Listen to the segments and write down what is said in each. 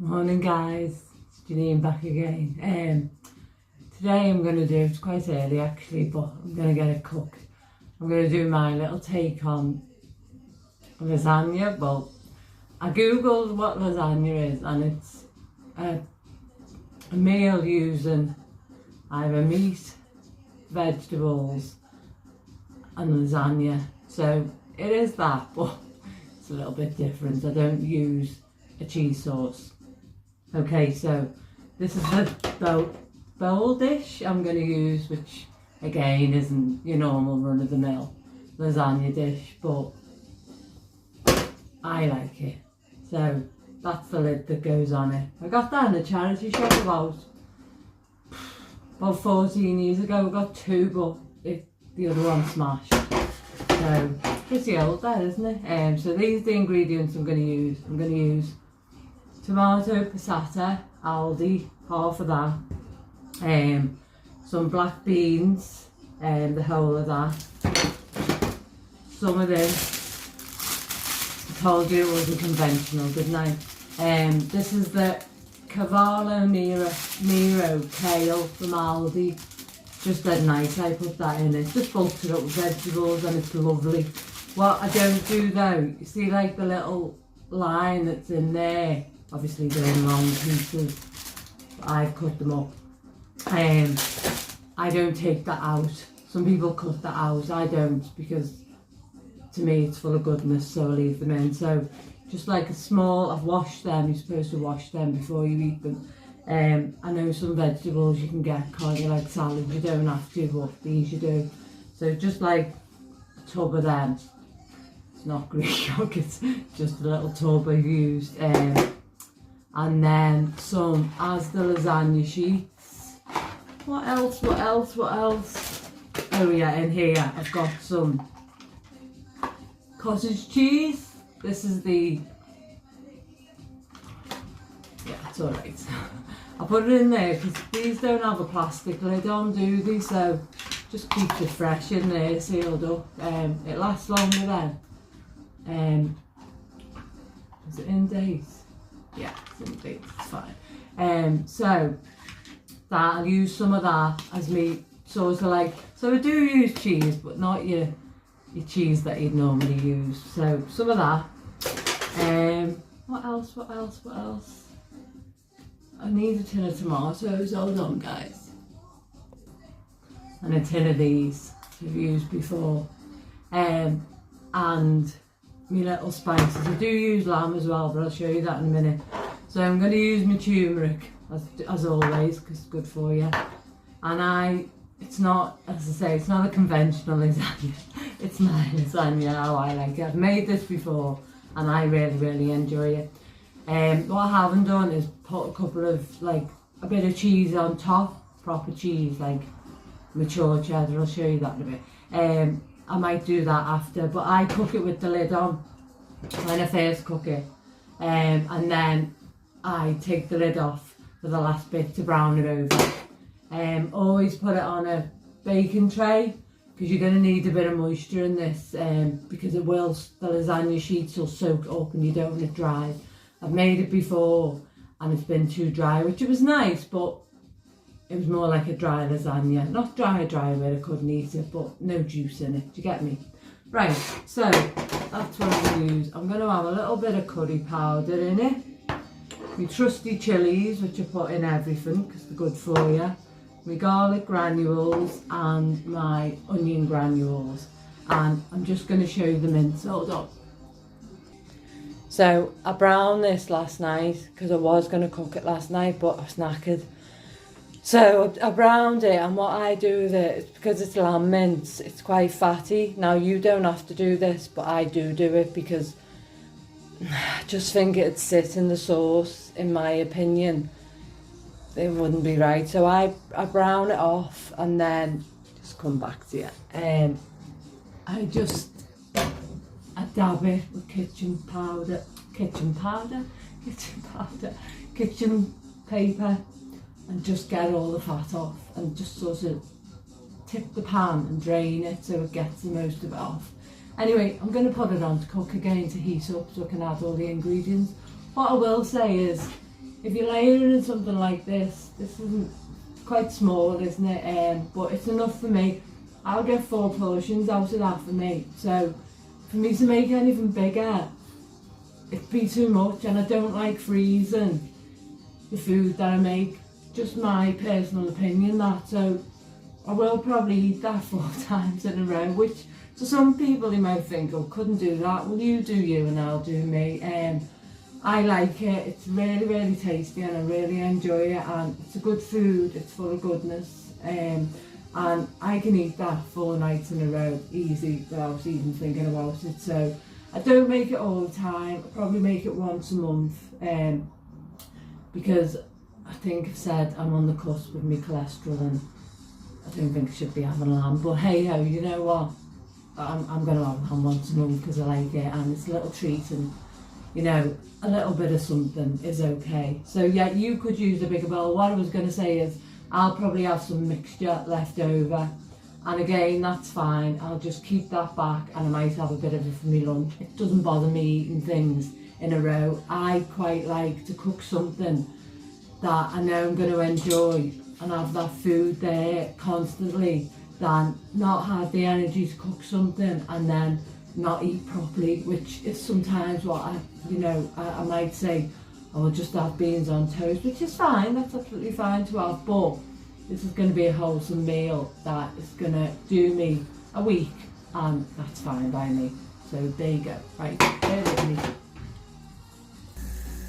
Morning guys, it's Janine back again. Today I'm going to do, it's quite early actually, but I'm going to get it cooked. I'm going to do my little take on lasagna. Well, I googled what lasagna is, and it's a meal using either meat, vegetables and lasagna. So it is that, but it's a little bit different. I don't use a cheese sauce. Okay, so this is the bowl dish I'm going to use, which again isn't your normal run-of-the-mill lasagna dish, but I like it. So that's the lid that goes on it. I got that in a charity shop about 14 years ago. I got two, but the other one smashed. So pretty old that, isn't it? So these are the ingredients I'm going to use. I'm going to use tomato passata, Aldi, half of that. Some black beans, the whole of that. Some of this. I told you it wasn't conventional, didn't I? This is the Cavallo Nero kale from Aldi. Just that nice, I put that in it. Just bulked it up with vegetables and it's lovely. What I don't do though, you see like the little line that's in there, obviously they're in long pieces, I've cut them up. I don't take that out. Some people cut that out, I don't, because to me it's full of goodness, so I leave them in. So just like a small, I've washed them, you're supposed to wash them before you eat them. I know some vegetables you can get, can't you, like salad, you don't have to, but these you do. So just like a tub of them. It's not Greek yogurt, just a little tub I've used. And then some as the lasagna sheets. What else? Oh yeah, in here I've got some cottage cheese. This is the, yeah, it's alright. I put it in there because these don't have a plastic lid on, do they? So just keeps it fresh in there, sealed up. It lasts longer then. Is it in dates? Yeah, it's in dates, it's fine. So that, I'll use some of that as me sort of like, so I do use cheese, but not your cheese that you'd normally use. So some of that. What else? I need a tin of tomatoes, hold on guys. And a tin of these I've used before. And my little spices. I do use lamb as well, but I'll show you that in a minute. So I'm going to use my turmeric as always, because it's good for you. And it's not, as I say, it's not a conventional lasagna. It's my lasagna how I like it. I've made this before and I really enjoy it. What I haven't done is put a couple of, like, a bit of cheese on top, proper cheese, like mature cheddar. I'll show you that in a bit. I might do that after, but I cook it with the lid on when I first cook it. And then I take the lid off for the last bit to brown it over. Always put it on a baking tray, because you're going to need a bit of moisture in this, because the lasagna sheets will soak up and you don't want it dry. I've made it before and it's been too dry, which it was nice, but it was more like a dry lasagna. Not dry where I couldn't eat it, but no juice in it. Do you get me? Right, so that's what I'm going to use. I'm going to have a little bit of curry powder in it. My trusty chilies, which I put in everything because they're good for you. My garlic granules and my onion granules. And I'm just going to show you the mince. Hold on. So I browned this last night because I was going to cook it last night, but I was knackered. So I browned it, and what I do with it, because it's lamb mince, it's quite fatty. Now you don't have to do this, but I do it because I just think it'd sit in the sauce, in my opinion. It wouldn't be right. So I brown it off and then just come back to you. I dab it with kitchen paper, and just get all the fat off and just sort of tip the pan and drain it so it gets the most of it off. Anyway, I'm going to put it on to cook again to heat up so I can add all the ingredients. What I will say is if you're layering in something like this isn't quite small, isn't it? But it's enough for me. I'll get 4 portions out of that for me. So for me to make anything bigger, it'd be too much, and I don't like freezing the food that I make. Just my personal opinion, that. So I will probably eat that 4 times in a row, which to some people you might think, oh, couldn't do that. Well, you do you and I'll do me. I like it. It's really, really tasty and I really enjoy it, and it's a good food. It's full of goodness, and I can eat that 4 nights in a row easy without even thinking about it. So I don't make it all the time. I probably make it once a month, because I think I've said I'm on the cusp of my cholesterol and I don't think I should be having lamb. But hey ho, you know what? I'm going to have lamb once a month because I like it, and it's a little treat, and you know, a little bit of something is okay. So yeah, you could use a bigger bowl. What I was going to say is I'll probably have some mixture left over, and again, that's fine. I'll just keep that back, and I might have a bit of it for my lunch. It doesn't bother me eating things in a row. I quite like to cook something that I know I'm going to enjoy and have that food there constantly, than not have the energy to cook something and then not eat properly, which is sometimes what I might say, I'll just have beans on toast, which is fine, that's absolutely fine to have, but this is going to be a wholesome meal that is going to do me a week, and that's fine by me. So there you go. Right, bear with me.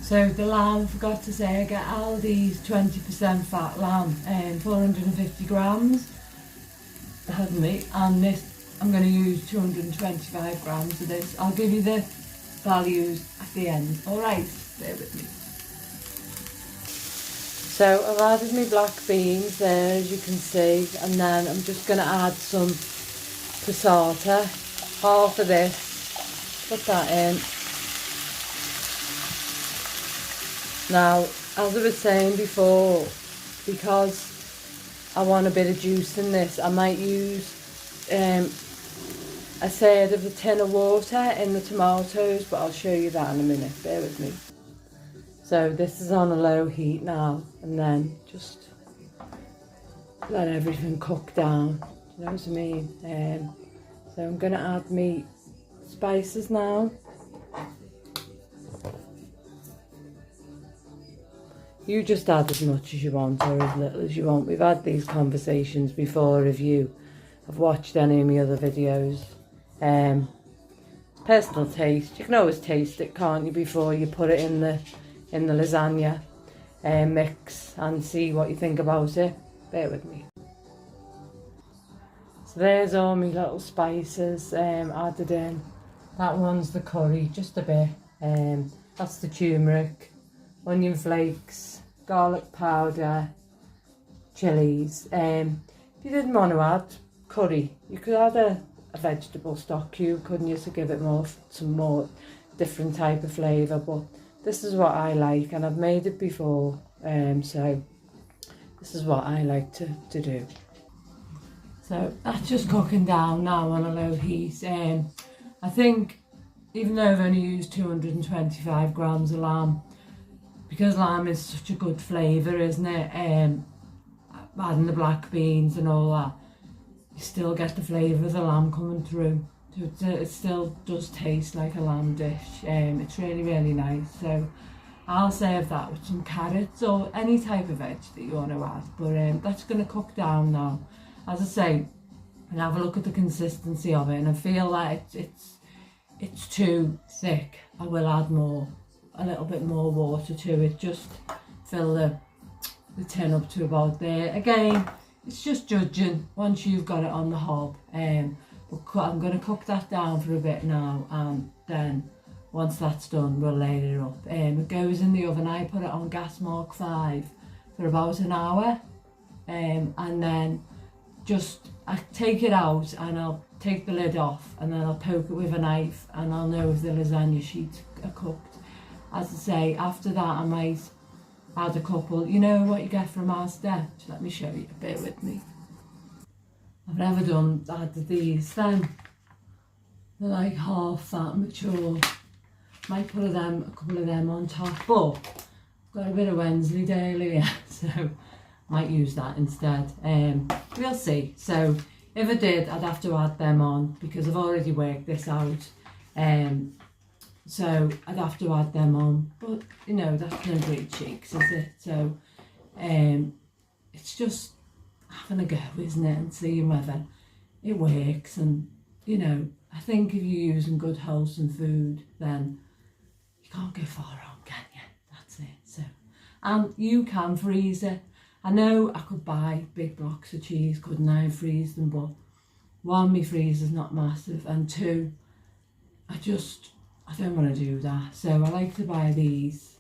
So the lamb, forgot to say, I get Aldi's 20% fat lamb, 450 grams, pardon me, and this I'm going to use 225 grams of this. I'll give you the values at the end. Alright, bear with me. So I've added my black beans there, as you can see, and then I'm just going to add some passata, half of this, put that in. Now, as I was saying before, because I want a bit of juice in this, I might use a third of a tin of water in the tomatoes, but I'll show you that in a minute, bear with me. So this is on a low heat now, and then just let everything cook down, do you know what I mean? So I'm going to add my spices now. You just add as much as you want or as little as you want. We've had these conversations before if you have watched any of my other videos. Personal taste. You can always taste it, can't you, before you put it in the lasagna mix and see what you think about it. Bear with me. So there's all my little spices added in. That one's the curry, just a bit. That's the turmeric, onion flakes, garlic powder, chilies. If you didn't want to add curry, you could add a vegetable stock cube, couldn't you, to give it some more different type of flavour, but this is what I like, and I've made it before, so this is what I like to do. So that's just cooking down now on a low heat. I think, even though I've only used 225 grams of lamb, because lamb is such a good flavour, isn't it? Adding the black beans and all that, you still get the flavour of the lamb coming through. So it still does taste like a lamb dish. It's really, really nice. So I'll serve that with some carrots or any type of veg that you want to add. But that's going to cook down now. As I say, and have a look at the consistency of it, and I feel like it's too thick. I will add a little bit more water to it, just fill the tin up to about there. Again, it's just judging once you've got it on the hob. But I'm going to cook that down for a bit now, and then once that's done, we'll layer it up. It goes in the oven. I put it on gas mark 5 for about an hour, and then I take it out and I'll take the lid off, and then I'll poke it with a knife and I'll know if the lasagna sheets are cooked. As I say, after that I might add a couple, you know what you get from Asda? Let me show you, bear with me. I've never added these then. They're like half that mature. Might put a couple of them on top, but got a bit of Wensleydale here, so might use that instead. We'll see. So if I did, I'd have to add them on because I've already worked this out. So I'd have to add them on, but you know, that's no great shakes, is it? So it's just having a go, isn't it, and seeing whether it works. And you know, I think if you're using good wholesome food, then you can't go far wrong, can you? That's it. So, and you can freeze it. I know I could buy big blocks of cheese, couldn't I, and freeze them, but one, my freezer's not massive, and two, I don't want to do that. So I like to buy these,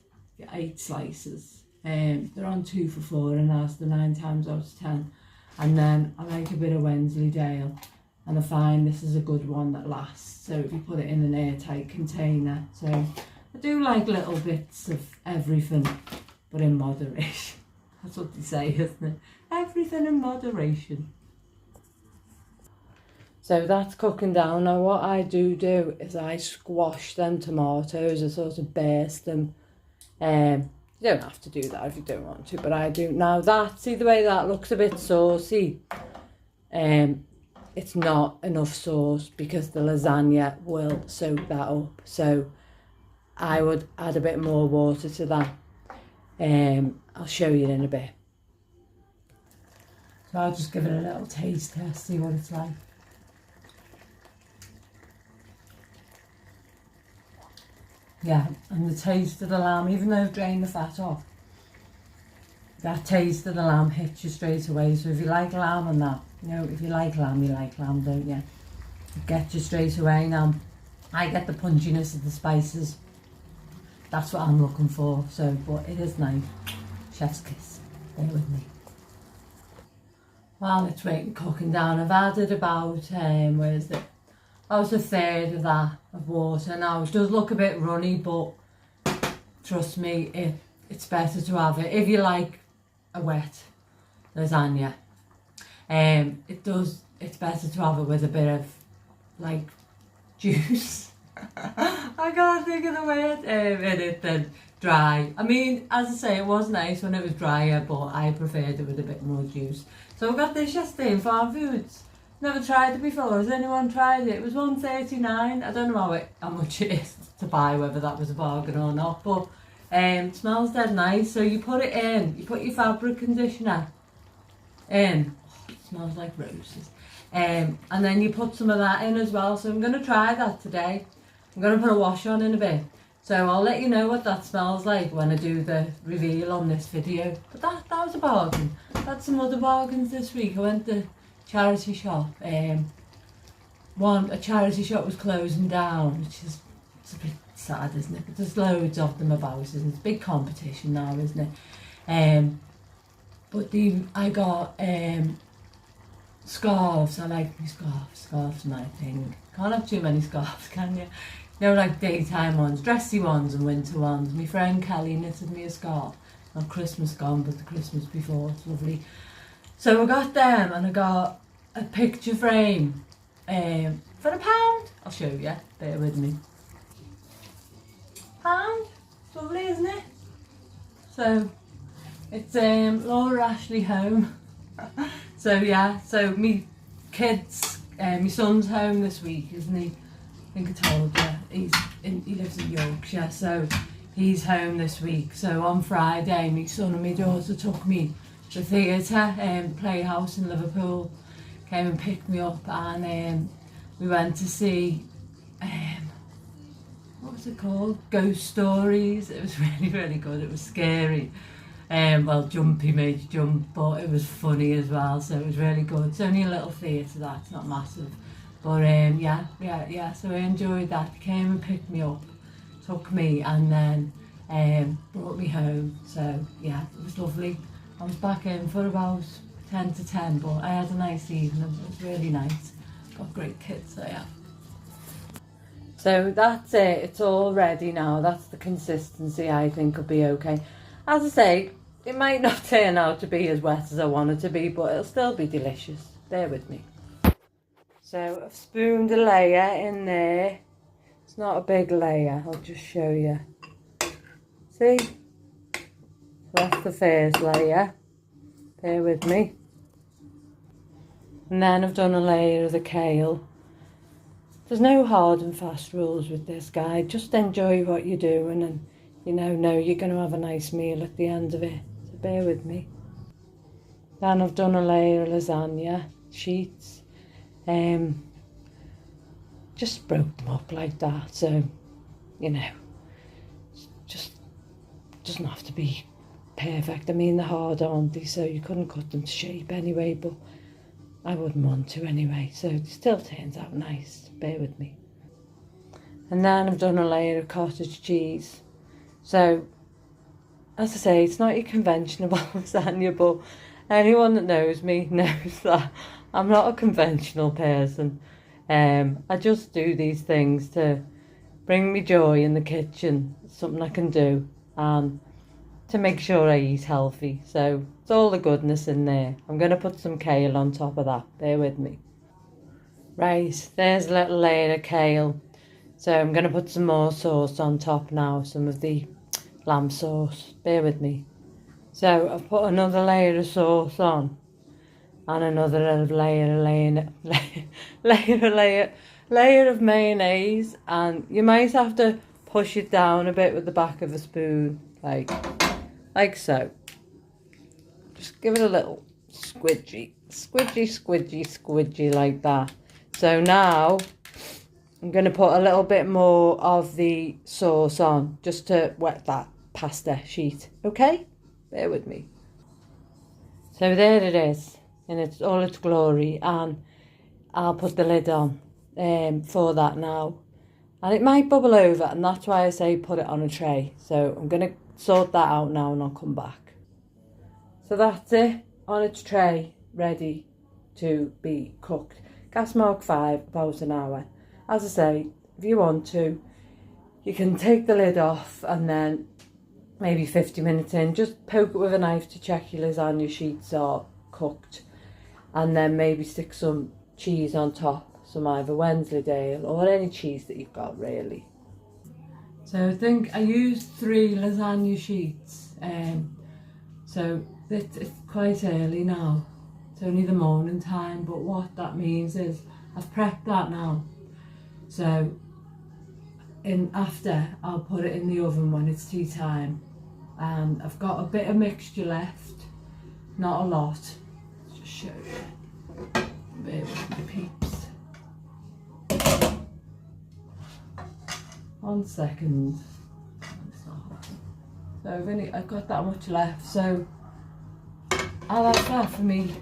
8 slices. They're on 2 for 4, and that's the 9 times out of 10. And then I like a bit of Wensleydale, and I find this is a good one that lasts. So if you put it in an airtight container. So I do like little bits of everything, but in moderation. That's what they say, isn't it? Everything in moderation. So that's cooking down. Now what I do is I squash them tomatoes. I sort of burst them. You don't have to do that if you don't want to, but I do. Now that, see the way that looks a bit saucy? It's not enough sauce because the lasagna will soak that up. So I would add a bit more water to that. I'll show you in a bit. So I'll just give it a little taste test, see what it's like. Yeah, and the taste of the lamb, even though I've drained the fat off, that taste of the lamb hits you straight away. So if you like lamb and that, you know, if you like lamb, don't you? It gets you straight away. Now, I get the punchiness of the spices. That's what I'm looking for. So, but it is nice. Chef's kiss. Bear with me. While it's waiting, cooking down, I've added about, where is it? About a third of that of water. Now it does look a bit runny, but trust me, it's better to have it if you like a wet lasagna. It's better to have it with a bit of like juice. I can't think of the word in it than dry. I mean, as I say, it was nice when it was drier, but I preferred it with a bit more juice. So I got this yesterday in Farm Foods. Never tried it before. Has anyone tried it? It was $1.39. I don't know how much it is to buy, whether that was a bargain or not, but it smells dead nice. So you put it in, you put your fabric conditioner in. Oh, it smells like roses. And then you put some of that in as well. So I'm going to try that today. I'm going to put a wash on in a bit. So I'll let you know what that smells like when I do the reveal on this video. But that was a bargain. Had some other bargains this week. I went to charity shop. A charity shop was closing down, which is, it's a bit sad, isn't it? But there's loads of them about, isn't it? It's a big competition now, isn't it? But I got scarves. I like my scarves. Scarves are my thing. Can't have too many scarves, can you? You know, like daytime ones, dressy ones and winter ones. My friend Kelly knitted me a scarf. Not Christmas gone, but the Christmas before. It's lovely. So I got them, and I got a picture frame for £1. I'll show you. Bear with me. £1. It's lovely, isn't it? So it's Laura Ashley home. So yeah. So me kids, my son's home this week, isn't he? I think I told you. He lives in Yorkshire, so he's home this week. So on Friday, my son and my daughter took me to the theatre, Playhouse in Liverpool, came and picked me up, and we went to see, what was it called? Ghost Stories. It was really, really good. It was scary. Well, jumpy, made you jump, but it was funny as well, so it was really good. It's only a little theatre, that's not massive. But yeah, so I enjoyed that. He came and picked me up, took me, and then brought me home. So yeah, it was lovely. I was back in for about 10 to 10, but I had a nice evening. It was really nice. Got great kids, so yeah. So that's it. It's all ready now. That's the consistency I think will be okay. As I say, it might not turn out to be as wet as I want it to be, but it'll still be delicious. Bear with me. So I've spooned a layer in there. It's not a big layer, I'll just show you. See? That's the first layer. Bear with me. And then I've done a layer of the kale. There's no hard and fast rules with this guide. Just enjoy what you're doing and know you're going to have a nice meal at the end of it. So bear with me. Then I've done a layer of lasagna sheets. Just broke them up like that. So, just doesn't have to be perfect. I mean, they're hard, aren't they? So you couldn't cut them to shape anyway, but I wouldn't want to anyway, so it still turns out nice. Bear with me. And then I've done a layer of cottage cheese. So, as I say, it's not your conventional lasagna, but anyone that knows me knows that I'm not a conventional person. I just do these things to bring me joy in the kitchen. It's something I can do, and to make sure I eat healthy. So it's all the goodness in there. I'm going to put some kale on top of that. Bear with me. Right, there's a little layer of kale. So I'm going to put some more sauce on top now, some of the lamb sauce. Bear with me. So I've put another layer of sauce on, and another layer of mayonnaise, and you might have to push it down a bit with the back of a spoon, like so. Just give it a little squidgy like that. So now I'm going to put a little bit more of the sauce on just to wet that pasta sheet. Okay? Bear with me. So there it is in all its glory, and I'll put the lid on for that now. And it might bubble over, and that's why I say put it on a tray. So I'm going to sort that out now and I'll come back. So that's it on its tray, ready to be cooked. Gas mark 5, about an hour. As I say, if you want to, you can take the lid off and then maybe 50 minutes in, just poke it with a knife to check your lasagna sheets are cooked, and then maybe stick some cheese on top, some either Wensleydale or any cheese that you've got really. So I think I used 3 lasagna sheets, so it's quite early now. It's only the morning time, but what that means is I've prepped that now. So after I'll put it in the oven when it's tea time, and I've got a bit of mixture left, not a lot. Let's just show you. Bear with me, peeps. 1 second. So I've got that much left, so I'll have that for me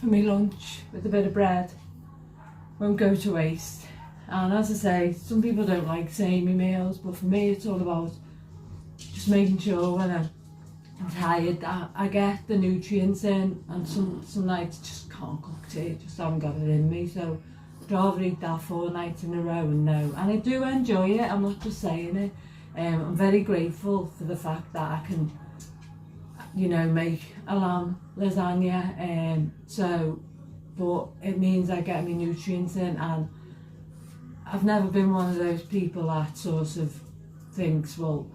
lunch with a bit of bread. Won't go to waste. And as I say, some people don't like samey meals, but for me it's all about just making sure when I'm tired that I get the nutrients in, and some nights just can't cook tea, just haven't got it in me. So I'd rather eat that 4 nights in a row and know. And I do enjoy it, I'm not just saying it. I'm very grateful for the fact that I can, make a lamb lasagna. But it means I get my nutrients in, and I've never been one of those people that sort of thinks, well,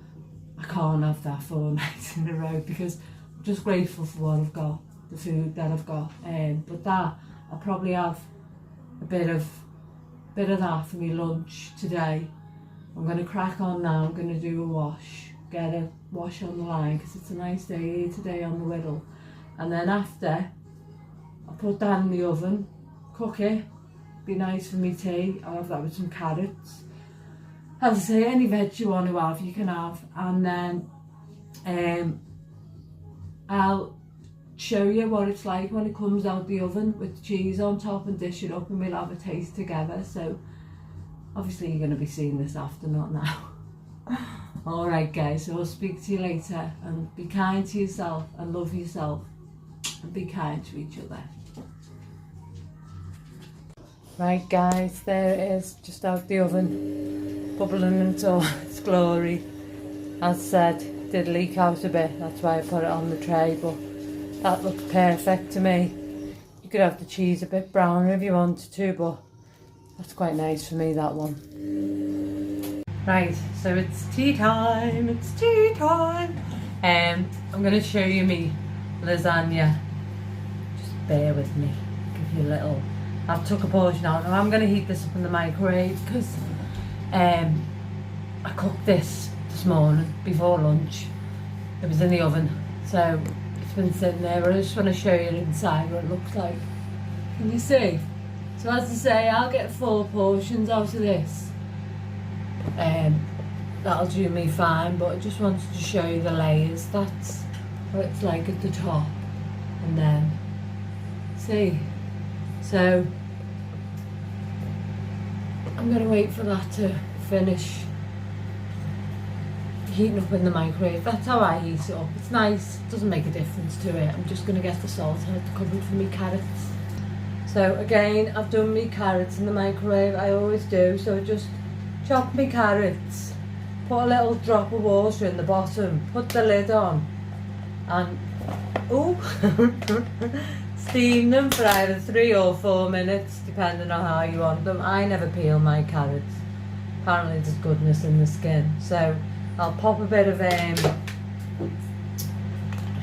I can't have that 4 nights in a row, because I'm just grateful for what I've got, the food that I've got. But that, I'll probably have a bit of that for me lunch today. I'm going to crack on now. I'm going to do a wash, get a wash on the line, because it's a nice day here today on the Whittle. And then after, I'll put that in the oven, cook it, be nice for me tea. I'll have that with some carrots. As I say, any veg you want to have, you can have. And then I'll show you what it's like when it comes out the oven with the cheese on top, and dish it up, and we'll have a taste together. So obviously you're going to be seeing this after, not now. Alright guys, so I'll speak to you later, and be kind to yourself and love yourself, and be kind to each other. Right guys, there it is, just out the oven, bubbling into all its glory. As said, it did leak out a bit, that's why I put it on the tray, but that looks perfect to me. You could have the cheese a bit browner if you wanted to, but that's quite nice for me, that one. Right, so it's tea time, I'm going to show you me lasagna. Just bear with me. Give you a little. I've took a portion out. Now I'm going to heat this up in the microwave because I cooked this morning before lunch. It was in the oven, so it's been sitting there. But I just want to show you inside what it looks like. Can you see? So as I say, I'll get 4 portions out of this. That'll do me fine, but I just wanted to show you the layers. That's what it's like at the top, and then see. So I'm gonna wait for that to finish heating up in the microwave. That's how I heat it up. It's nice, it doesn't make a difference to it. I'm just gonna get the salt out the cupboard for me carrots. So again, I've done me carrots in the microwave, I always do. So just chop me carrots, put a little drop of water in the bottom, put the lid on, and steam them for either 3 or 4 minutes, depending on how you want them. I never peel my carrots. Apparently there's goodness in the skin. So I'll pop a bit of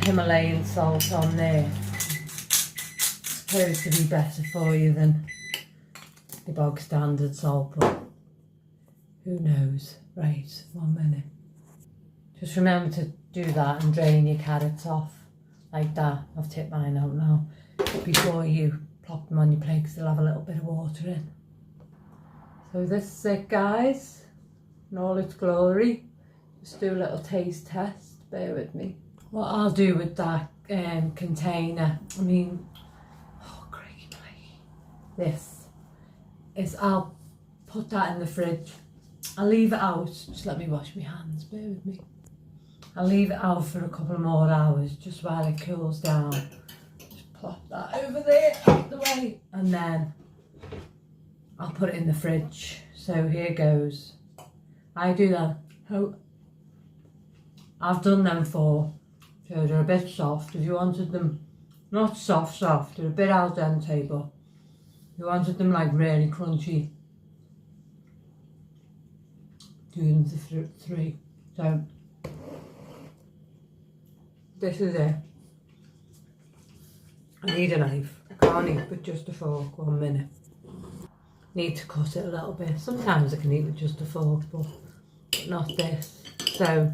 Himalayan salt on there. Supposed to be better for you than the bog standard salt, but who knows. Right, 1 minute. Just remember to do that and drain your carrots off like that. I've tipped mine out now. Before you plop them on your plate, because they'll have a little bit of water in. So this is it, guys, in all its glory. Just do a little taste test, bear with me. What I'll do with that container, this is I'll put that in the fridge. I'll leave it out, just let me wash my hands, bear with me. I'll leave it out for a couple more hours just while it cools down. Just plop that over there, out the way, and then I'll put it in the fridge. So here goes. I do that. I've done them 4, so they're a bit soft. If you wanted them not soft, they're a bit al dente, but if you wanted them like really crunchy, do them to 3. So this is it. I need a knife. I can't eat with just a fork. 1 minute. Need to cut it a little bit. Sometimes I can eat with just a fork, but not this. So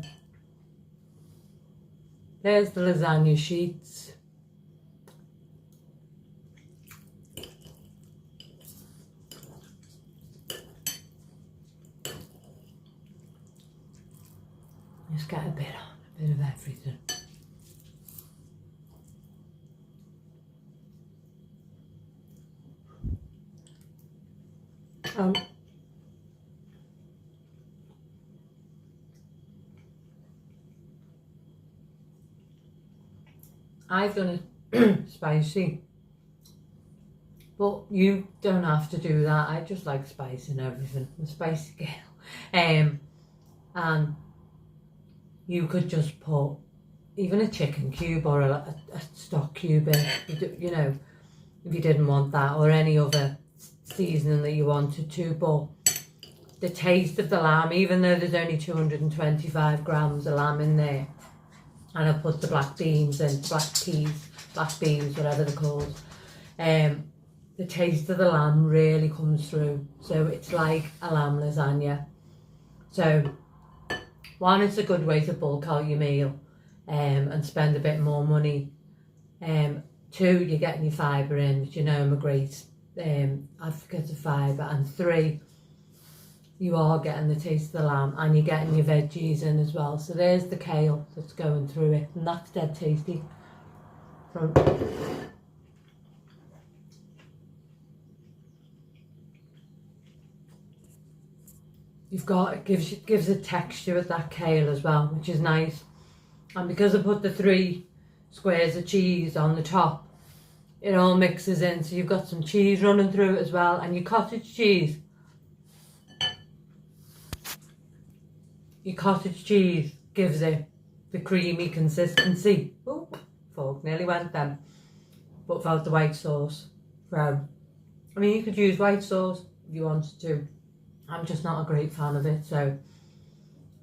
there's the lasagna sheets. Just get a bit on, a bit of everything. I've done it spicy, but you don't have to do that. I just like spice and everything. I'm a spicy girl. And you could just put even a chicken cube or a stock cube in, you know, if you didn't want that, or any other seasoning that you wanted to. But the taste of the lamb, even though there's only 225 grams of lamb in there, and I put the black beans and black peas, black beans, whatever they're called, the taste of the lamb really comes through. So it's like a lamb lasagna. So 1, it's a good way to bulk out your meal and spend a bit more money. 2, you're getting your fibre in, which you know I'm a great advocate of fibre. And 3, you are getting the taste of the lamb and you're getting your veggies in as well. So there's the kale that's going through it, and that's dead tasty. You've got, it gives a texture with that kale as well, which is nice. And because I put the 3 squares of cheese on the top, it all mixes in, so you've got some cheese running through it as well, and your cottage cheese. Your cottage cheese gives it the creamy consistency. Oh, fork nearly went then. But without the white sauce. So, I mean, you could use white sauce if you wanted to. I'm just not a great fan of it, so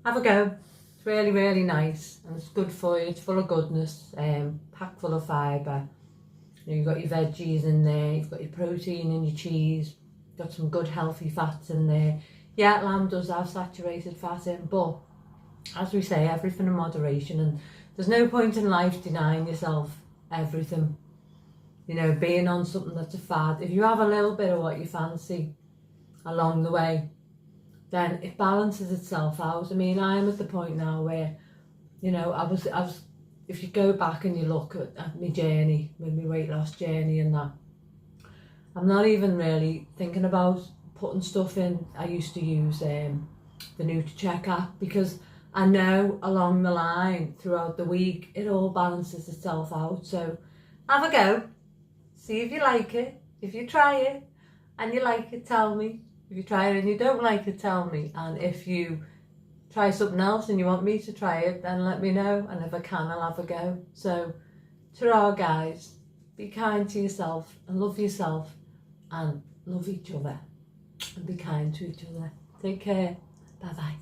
have a go. It's really, really nice, and it's good for you. It's full of goodness, packed full of fibre. You've got your veggies in there, you've got your protein and your cheese, got some good healthy fats in there. Yeah, lamb does have saturated fat in, but as we say, everything in moderation, and there's no point in life denying yourself everything. You know, being on something that's a fad. If you have a little bit of what you fancy along the way, then it balances itself out. I mean, I'm at the point now where, you know, I was if you go back and you look at my journey, with my weight loss journey and that, I'm not even really thinking about putting stuff in. I used to use the NutriCheck app, because I know along the line throughout the week it all balances itself out. So have a go, see if you like it. If you try it and you like it, tell me. If you try it and you don't like it, tell me. And if you try something else and you want me to try it, then let me know, and if I can, I'll have a go. So ta-ra, guys. Be kind to yourself and love yourself and love each other and be kind to each other. Take care. Bye bye.